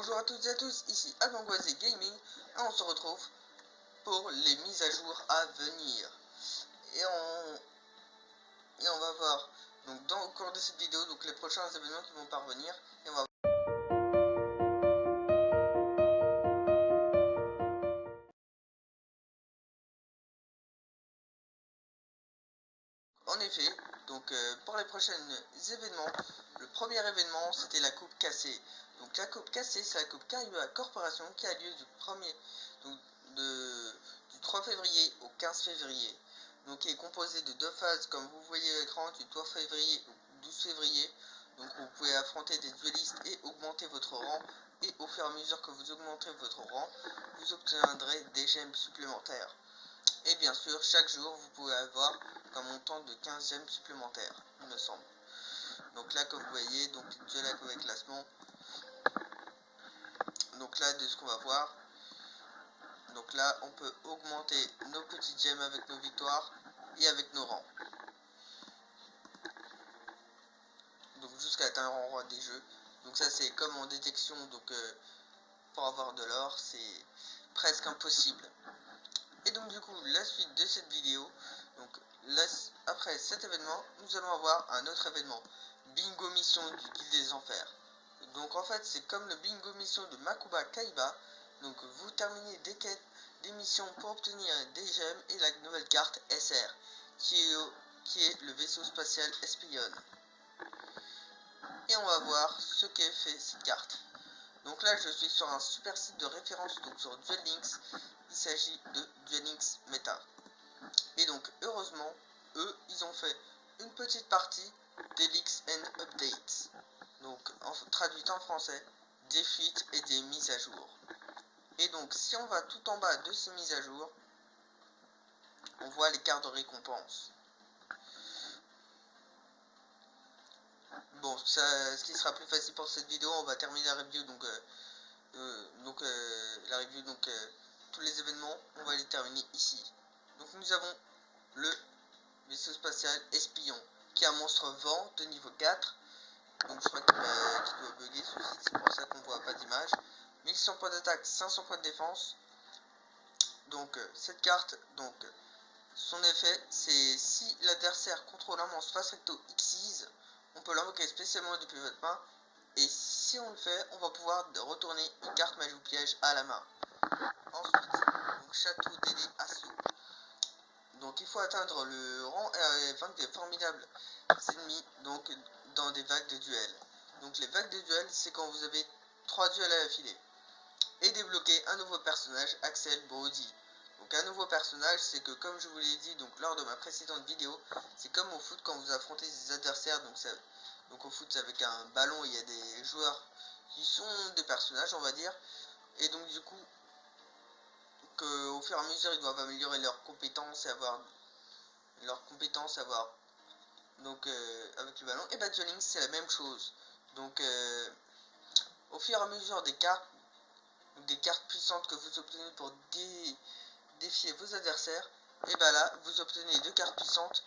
Bonjour à toutes et à tous, ici Avangoisé Gaming et on se retrouve pour les mises à jour à venir. Et on va voir donc dans le cours de cette vidéo donc les prochains événements qui vont parvenir et on va en effet, donc pour les prochains événements, le premier événement c'était la coupe cassée. Donc la coupe cassée, c'est la coupe Kaiba Corporation qui a lieu du 3 février au 15 février. Donc qui est composé de deux phases comme vous voyez à l'écran, du 3 février au 12 février. Donc vous pouvez affronter des duellistes et augmenter votre rang. Et au fur et à mesure que vous augmenterez votre rang, vous obtiendrez des gemmes supplémentaires. Et bien sûr, chaque jour, vous pouvez avoir un montant de 15 gemmes supplémentaires, il me semble. Donc là, comme vous voyez, donc duel avec classement. Donc là, de ce qu'on va voir. Donc là, on peut augmenter nos petites gemmes avec nos victoires et avec nos rangs. Donc jusqu'à atteindre un roi des jeux. Donc ça, c'est comme en détection, donc pour avoir de l'or, c'est presque impossible. Et donc du coup, la suite de cette vidéo, donc après cet événement, nous allons avoir un autre événement, Bingo Mission du Guild des Enfers. Donc en fait, c'est comme le Bingo Mission de Makuba Kaiba. Donc vous terminez des quêtes, des missions pour obtenir des gemmes et la nouvelle carte SR, qui est le vaisseau spatial espionne. Et on va voir ce qu'est fait cette carte. Donc là, je suis sur un super site de référence, donc sur Duel Links. Il s'agit de Duel Links Meta. Et donc, heureusement, eux, ils ont fait une petite partie des leaks and updates. Donc, traduite en français, des fuites et des mises à jour. Et donc, si on va tout en bas de ces mises à jour, on voit les cartes de récompense. Bon, ce qui sera plus facile pour cette vidéo, on va terminer la review, la review, tous les événements, on va les terminer ici. Donc nous avons le vaisseau spatial espion, qui est un monstre vent de niveau 4. Donc je crois qu'il doit bugger ce site, c'est pour ça qu'on voit pas d'image. 1100 points d'attaque, 500 points de défense. Donc cette carte, donc son effet, c'est si l'adversaire contrôle un monstre face recto Xyz, on peut l'invoquer spécialement depuis votre main. Et si on le fait, on va pouvoir retourner une carte magie ou piège à la main. Ensuite, donc château d'aider assaut. Donc il faut atteindre le rang et vaincre des formidables ennemis donc dans des vagues de duel. Donc les vagues de duel, c'est quand vous avez 3 duels à affilée. Et débloquer un nouveau personnage, Axel Brody. Donc un nouveau personnage, c'est que comme je vous l'ai dit donc lors de ma précédente vidéo, c'est comme au foot quand vous affrontez des adversaires. Donc au foot c'est avec un ballon, il y a des joueurs qui sont des personnages on va dire. Et donc du coup, au fur et à mesure ils doivent améliorer leurs compétences et avoir donc avec le ballon. Et bah Duel Links c'est la même chose. Donc au fur et à mesure des cartes puissantes que vous obtenez pour défier vos adversaires, et bah là vous obtenez 2 cartes puissantes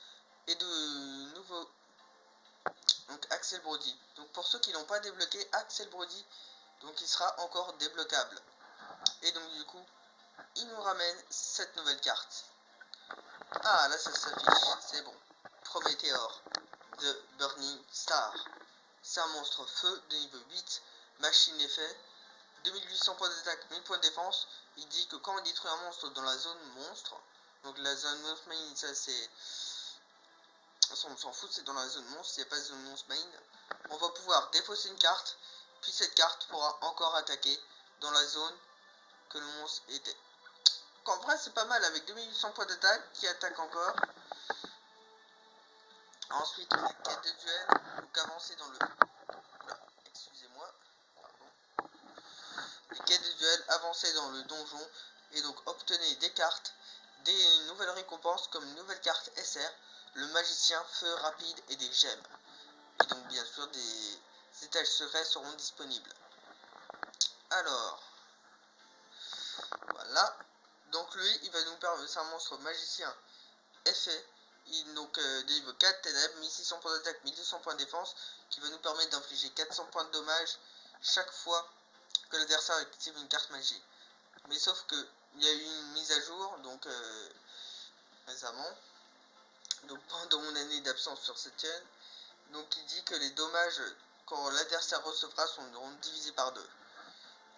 et de nouveaux. Donc Axel Brody. Donc pour ceux qui n'ont pas débloqué Axel Brody, donc il sera encore débloquable. Et donc du coup, il nous ramène cette nouvelle carte. Ah là ça s'affiche, c'est bon. Prométhéor, The Burning Star. C'est un monstre feu de niveau 8, machine d'effet, 2800 points d'attaque, 1000 points de défense. Il dit que quand on détruit un monstre dans la zone monstre, donc la zone monstre main, ça c'est... on s'en fout, c'est dans la zone monstre, il n'y a pas de zone monstre main. On va pouvoir défausser une carte, puis cette carte pourra encore attaquer dans la zone que le monstre était. En vrai c'est pas mal avec 2800 points d'attaque qui attaque encore. Ensuite les quêtes de duel, donc avancer dans le... Excusez-moi. Les quêtes de duel, avancer dans le donjon et donc obtenez des cartes, des nouvelles récompenses comme une nouvelle carte SR, le magicien, feu rapide et des gemmes. Et donc bien sûr des étages secrets seront disponibles. Alors, voilà. Donc lui, il va nous permettre, c'est un monstre magicien effet. Donc de niveau 4 ténèbres, 1600 points d'attaque, 1200 points de défense, qui va nous permettre d'infliger 400 points de dommage chaque fois que l'adversaire active une carte magie. Mais sauf que il y a eu une mise à jour donc récemment, donc pendant mon année d'absence sur cette chaîne, donc il dit que les dommages quand l'adversaire recevra seront divisés par 2.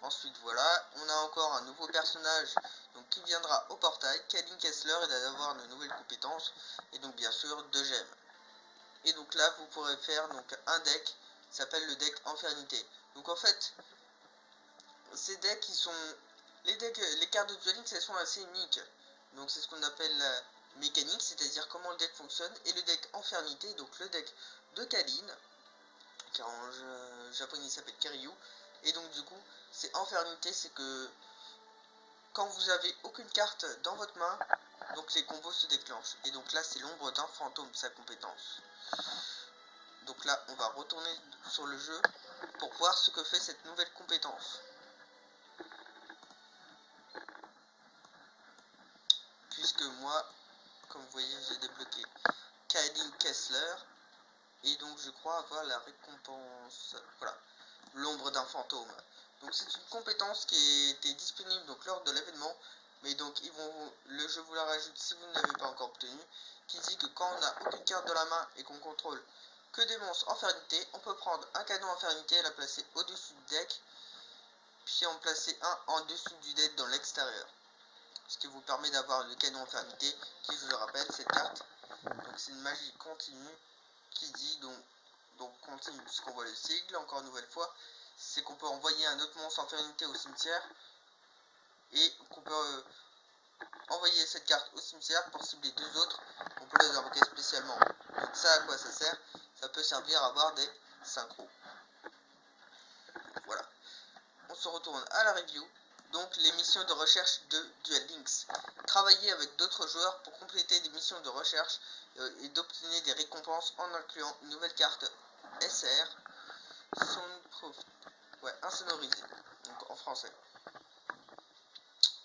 Ensuite voilà, on a encore un nouveau personnage donc qui viendra au portail, Kalin Kessler, et d'avoir de nouvelles compétences et donc bien sûr 2 gemmes. Et donc là vous pourrez faire donc un deck qui s'appelle le deck Infernité. Donc en fait ces decks qui sont les cartes de Duel Links, elles sont assez uniques. Donc c'est ce qu'on appelle la mécanique, c'est-à-dire comment le deck fonctionne, et le deck Infernité, donc le deck de Kalin, car en japonais il s'appelle Kiryu. Et donc du coup c'est Infernité, c'est que quand vous avez aucune carte dans votre main, donc les combos se déclenchent. Et donc là c'est l'ombre d'un fantôme, sa compétence. Donc là on va retourner sur le jeu pour voir ce que fait cette nouvelle compétence. Puisque moi, comme vous voyez, j'ai débloqué Kalin Kessler, et donc je crois avoir la récompense, voilà, l'ombre d'un fantôme. Donc c'est une compétence qui était disponible donc lors de l'événement, mais donc le jeu vous la rajoute si vous ne l'avez pas encore obtenu, qui dit que quand on n'a aucune carte dans la main et qu'on contrôle que des monstres Infernité, on peut prendre un canon Infernité et la placer au-dessus du deck, puis en placer un en dessous du deck dans l'extérieur. Ce qui vous permet d'avoir le canon Infernité, qui, je le rappelle, cette carte, donc c'est une magie continue, qui dit donc continue, puisqu'on voit le sigle, encore une nouvelle fois, c'est qu'on peut envoyer un autre monstre Infernité au cimetière, et qu'on peut envoyer cette carte au cimetière pour cibler 2 autres, on peut les invoquer spécialement. Donc ça, à quoi ça sert? Ça peut servir à avoir des synchros. Voilà. On se retourne à la review. Donc les missions de recherche de Duel Links. Travailler avec d'autres joueurs pour compléter des missions de recherche et d'obtenir des récompenses en incluant une nouvelle carte SR, insonorisée, donc en français.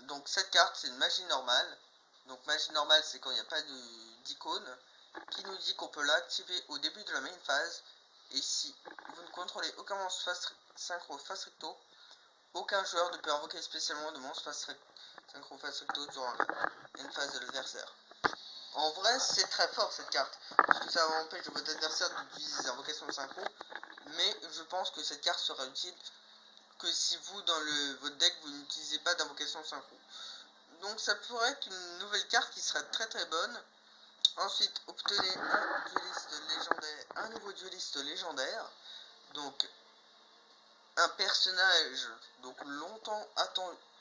Donc cette carte c'est une magie normale. Donc magie normale c'est quand il n'y a pas d'icône, qui nous dit qu'on peut l'activer au début de la main phase, et si vous ne contrôlez aucun monstre synchro face recto, aucun joueur ne peut invoquer spécialement de monstres synchro face recto durant une phase de l'adversaire. En vrai, c'est très fort cette carte, parce que ça empêche votre adversaire d'utiliser des invocations synchro, mais je pense que cette carte sera utile que si vous, dans votre deck, vous n'utilisez pas d'invocation synchro. Donc ça pourrait être une nouvelle carte qui sera très très bonne. Ensuite, obtenez un nouveau dueliste légendaire. Donc un personnage donc longtemps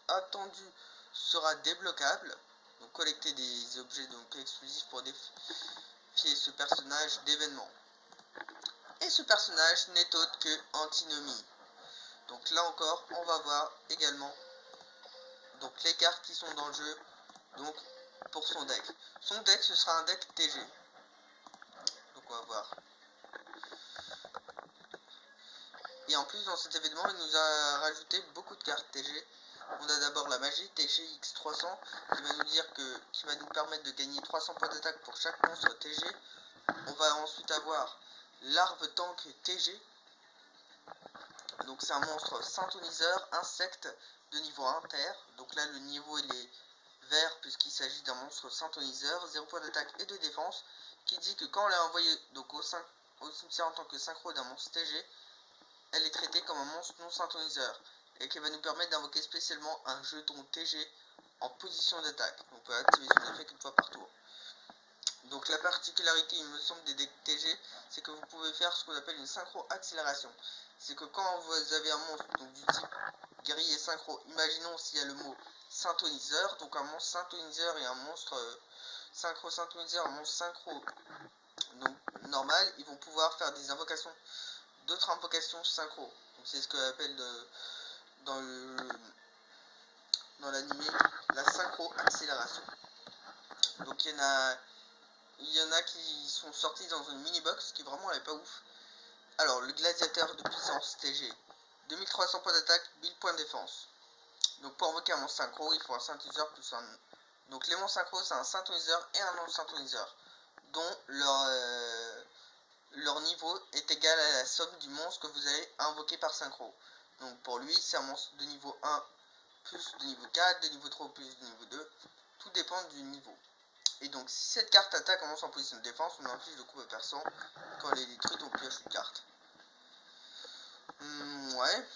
attendu sera débloquable. Donc collecter des objets donc exclusifs pour défier ce personnage d'événement. Et ce personnage n'est autre que Antinomy. Donc là encore, on va voir également donc les cartes qui sont dans le jeu donc pour son deck. Son deck, ce sera un deck TG. Donc on va voir. Et en plus dans cet événement, il nous a rajouté beaucoup de cartes TG. On a d'abord la magie TGX 300 qui va nous permettre de gagner 300 points d'attaque pour chaque monstre TG. On va ensuite avoir l'arve tank TG. Donc c'est un monstre synthoniseur insecte de niveau 1 terre. Donc là le niveau il est vert puisqu'il s'agit d'un monstre synthoniseur, 0 points d'attaque et de défense, qui dit que quand on l'a envoyé donc au cimetière en tant que synchro d'un monstre TG, elle est traitée comme un monstre non synthoniseur, et qui va nous permettre d'invoquer spécialement un jeton TG en position d'attaque. On peut activer son effet qu'une fois par tour. Donc la particularité, il me semble, des decks TG, c'est que vous pouvez faire ce qu'on appelle une synchro accélération. C'est que quand vous avez un monstre donc, du type guerrier synchro, imaginons s'il y a le mot synthoniseur, donc un monstre synthoniseur et un monstre synchro synthoniseur, un monstre synchro donc normal, ils vont pouvoir faire des invocations, d'autres invocations synchro. Donc c'est ce qu'on appelle dans l'anime la synchro accélération. Donc il y en a qui sont sortis dans une mini box qui vraiment n'est pas ouf. Alors le gladiateur de puissance TG, 2300 points d'attaque, 1000 points de défense. Donc pour invoquer un monstre synchro, il faut un synthoniseur plus un. Donc les monstres synchro, c'est un synthoniseur et un non synthoniseur, dont leur niveau est égal à la somme du monstre que vous allez invoquer par synchro. Donc pour lui, c'est un monstre de niveau 1 plus de niveau 4, de niveau 3 plus de niveau 2. Tout dépend du niveau. Et donc si cette carte attaque en monstre en position de défense, on inflige le coup à personne. Quand elle est détruite, on pioche une carte. Ouais.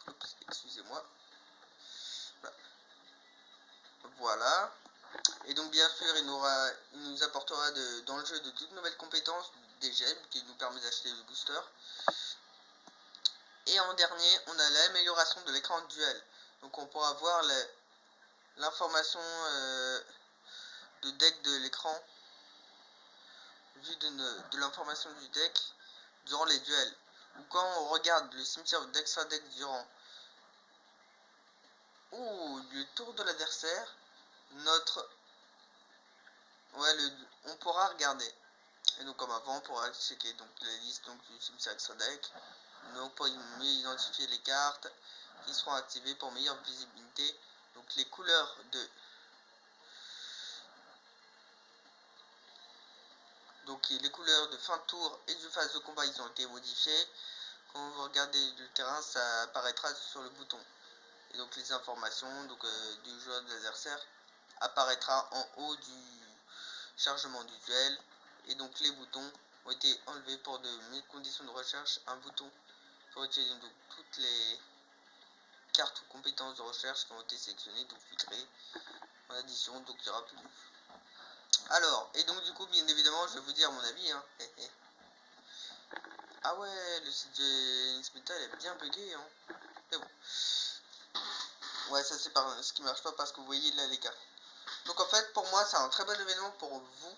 Oups, excusez-moi. Voilà. Et donc bien sûr, il nous apportera dans le jeu de toutes nouvelles compétences, des gemmes qui nous permettent d'acheter le booster. Et en dernier, on a l'amélioration de l'écran de duel. Donc on pourra voir l'information de deck de l'écran, vue de l'information du deck durant les duels. Ou quand on regarde le cimetière d'extra deck durant le tour de l'adversaire, on pourra regarder. Et donc comme avant, on pourra checker donc la liste donc, du cimetière extra deck. Donc pour mieux identifier les cartes qui seront activées pour meilleure visibilité. Donc les couleurs de fin de tour et de phase de combat, ils ont été modifiées. Quand vous regardez le terrain, ça apparaîtra sur le bouton. Et donc les informations du joueur de l'adversaire apparaîtra en haut du chargement du duel. Et donc les boutons ont été enlevés pour de meilleures conditions de recherche. Un bouton pour utiliser donc toutes les cartes ou compétences de recherche qui ont été sélectionnées, donc filtrées en addition, donc il n'y aura plus. Alors, et donc du coup, bien évidemment, je vais vous dire mon avis. Hein. Ah ouais, le site de XBeta il est bien bugué. Hein. Mais bon. Ouais, ça c'est ce qui marche pas parce que vous voyez là les gars. Donc en fait, pour moi, c'est un très bon événement pour vous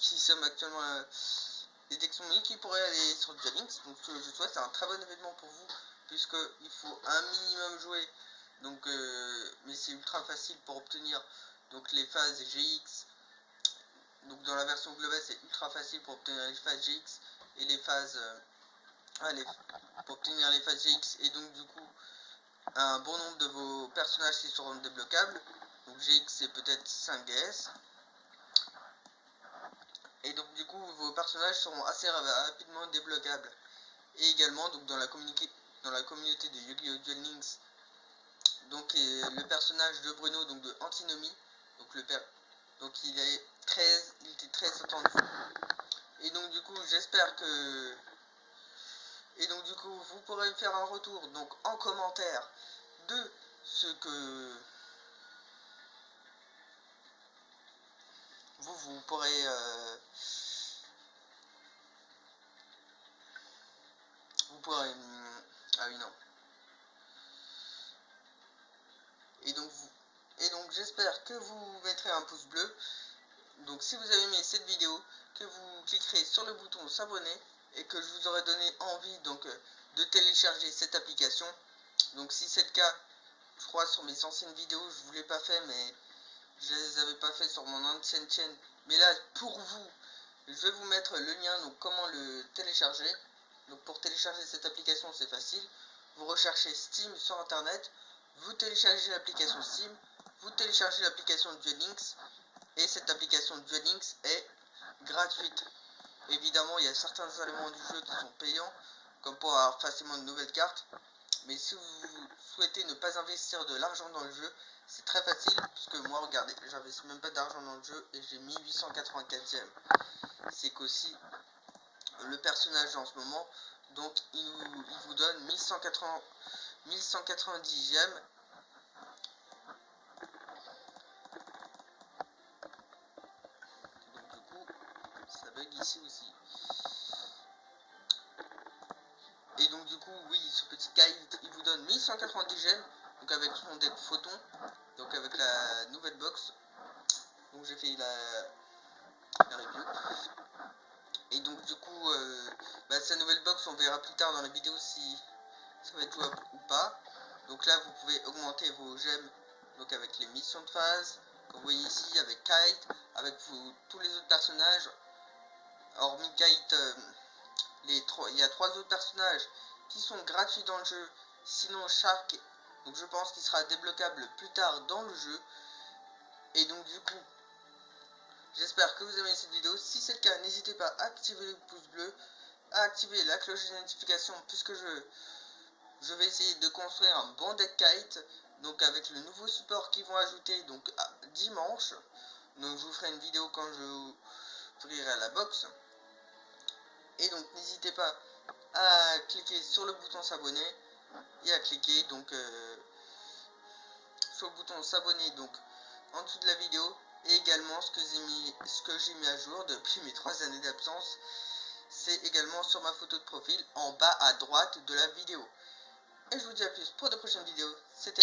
qui sommes actuellement des Texomonies qui pourraient aller sur Duellinks. Donc je souhaite, c'est un très bon événement pour vous puisque il faut un minimum jouer. Donc, mais c'est ultra facile pour obtenir donc les phases GX. Donc dans la version globale, c'est ultra facile pour obtenir les phases GX et les phases pour obtenir les phases GX et donc du coup un bon nombre de vos personnages qui seront débloquables. Donc GX c'est peut-être 5 GS. Et donc du coup vos personnages seront assez rapidement débloquables. Et également donc dans la communauté de Yu-Gi-Oh! Duel Links, donc le personnage de Bruno, donc de Antinomy, donc il était très attendu. Et donc du coup j'espère que vous pourrez me faire un retour donc en commentaire de ce que vous pourrez ah oui non. Et donc j'espère que vous mettrez un pouce bleu. Donc si vous avez aimé cette vidéo, que vous cliquerez sur le bouton s'abonner et que je vous aurai donné envie donc de télécharger cette application. Donc si c'est le cas, je crois sur mes anciennes vidéos je vous l'ai pas fait, mais je les avais pas fait sur mon ancienne chaîne. Mais là pour vous, je vais vous mettre le lien donc comment le télécharger. Donc pour télécharger cette application c'est facile. Vous recherchez Steam sur internet, vous téléchargez l'application Steam, vous téléchargez l'application Duel Links. Et cette application Duel Links est gratuite. Évidemment, il y a certains éléments du jeu qui sont payants, comme pour avoir facilement de nouvelles cartes. Mais si vous souhaitez ne pas investir de l'argent dans le jeu, c'est très facile, puisque moi, regardez, j'investis même pas d'argent dans le jeu et j'ai mis 884ème. C'est qu'aussi, le personnage en ce moment, donc il vous donne 1190ème. Donc du coup, ça bug ici aussi. Et donc du coup, oui, ce petit kite, il vous donne 1190 gemmes, donc avec son deck photon, donc avec la nouvelle box. Donc j'ai fait la review. Et donc du coup, sa nouvelle box, on verra plus tard dans la vidéo si ça va être jouable ou pas. Donc là, vous pouvez augmenter vos gemmes, donc avec les missions de phase, comme vous voyez ici, avec Kite, avec tous les autres personnages. Hormis Kite, il y a 3 autres personnages qui sont gratuits dans le jeu. Sinon Shark, donc je pense qu'il sera débloquable plus tard dans le jeu. Et donc du coup, j'espère que vous aimez cette vidéo. Si c'est le cas, n'hésitez pas à activer le pouce bleu à activer la cloche de notification puisque je vais essayer de construire un bon deck kite, donc avec le nouveau support qu'ils vont ajouter donc dimanche. Donc je vous ferai une vidéo quand je ouvrirai la box. Et donc n'hésitez pas à cliquer sur le bouton s'abonner et à cliquer donc sur le bouton s'abonner donc en dessous de la vidéo, et également ce que j'ai mis à jour depuis mes 3 années d'absence, c'est également sur ma photo de profil en bas à droite de la vidéo. Et je vous dis à plus pour de prochaines vidéos. C'était